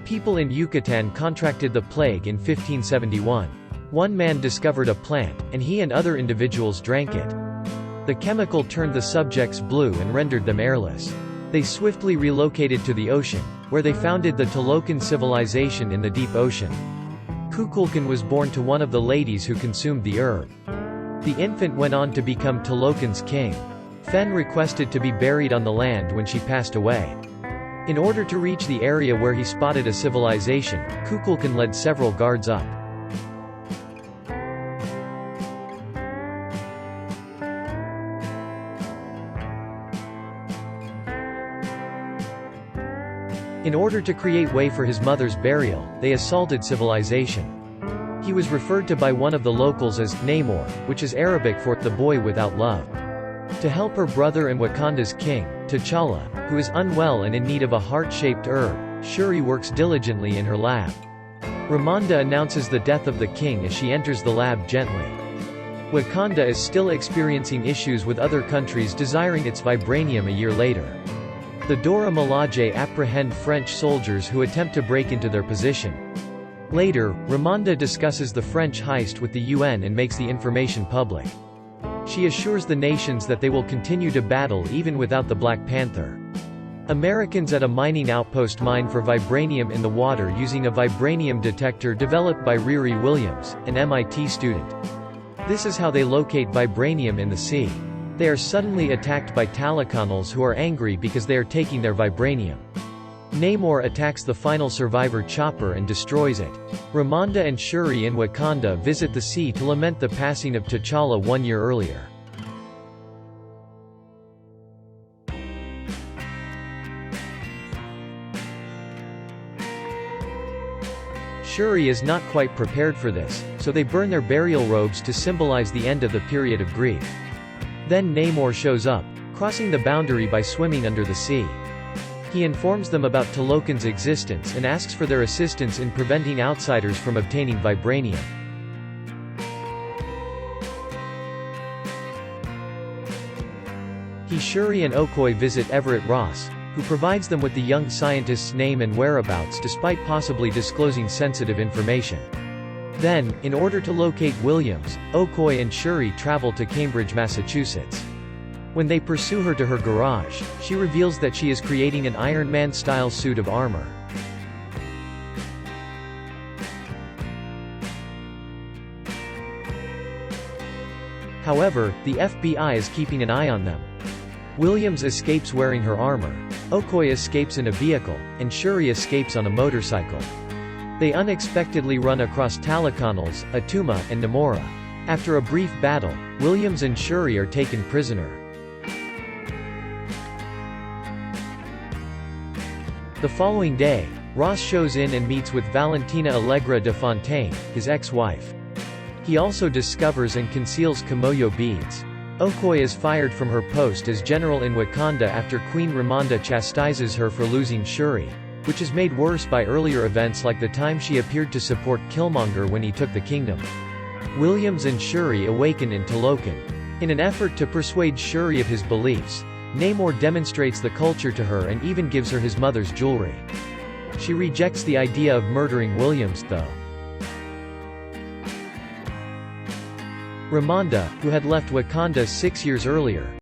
people in Yucatan contracted the plague in 1571. One man discovered a plant, and he and other individuals drank it. The chemical turned the subjects blue and rendered them airless. They swiftly relocated to the ocean, where they founded the Tolokan civilization in the deep ocean. Kukulkan was born to one of the ladies who consumed the herb. The infant went on to become Tolokan's king. Fen requested to be buried on the land when she passed away. In order to reach the area where he spotted a civilization, Kukulkan led several guards up. In order to create way for his mother's burial, they assaulted civilization. He was referred to by one of the locals as Namor, which is Arabic for the boy without love. To help her brother and Wakanda's king, T'Challa, who is unwell and in need of a heart-shaped herb, Shuri works diligently in her lab. Ramonda announces the death of the king as she enters the lab gently. Wakanda is still experiencing issues with other countries desiring its vibranium a year later. The Dora Milaje apprehend French soldiers who attempt to break into their position. Later, Ramonda discusses the French heist with the UN and makes the information public. She assures the nations that they will continue to battle even without the Black Panther. Americans at a mining outpost mine for vibranium in the water using a vibranium detector developed by Riri Williams, an MIT student. This is how they locate vibranium in the sea. They are suddenly attacked by Talakanals who are angry because they are taking their vibranium. Namor attacks the final survivor Chopper and destroys it. Ramonda and Shuri in Wakanda visit the sea to lament the passing of T'Challa 1 year earlier. Shuri is not quite prepared for this, so they burn their burial robes to symbolize the end of the period of grief. Then Namor shows up, crossing the boundary by swimming under the sea. He informs them about Tolokan's existence and asks for their assistance in preventing outsiders from obtaining vibranium. Shuri and Okoye visit Everett Ross, who provides them with the young scientist's name and whereabouts despite possibly disclosing sensitive information. Then, in order to locate Williams, Okoye and Shuri travel to Cambridge, Massachusetts. When they pursue her to her garage, she reveals that she is creating an Iron Man-style suit of armor. However, the FBI is keeping an eye on them. Williams escapes wearing her armor, Okoye escapes in a vehicle, and Shuri escapes on a motorcycle. They unexpectedly run across Talakanals, Atuma, and Namora. After a brief battle, Williams and Shuri are taken prisoner. The following day, Ross shows in and meets with Valentina Allegra de Fontaine, his ex-wife. He also discovers and conceals Kimoyo beads. Okoye is fired from her post as general in Wakanda after Queen Ramonda chastises her for losing Shuri, which is made worse by earlier events like the time she appeared to support Killmonger when he took the kingdom. Williams and Shuri awaken in Tolokan. In an effort to persuade Shuri of his beliefs, Namor demonstrates the culture to her and even gives her his mother's jewelry. She rejects the idea of murdering Williams, though. Ramonda, who had left Wakanda 6 years earlier,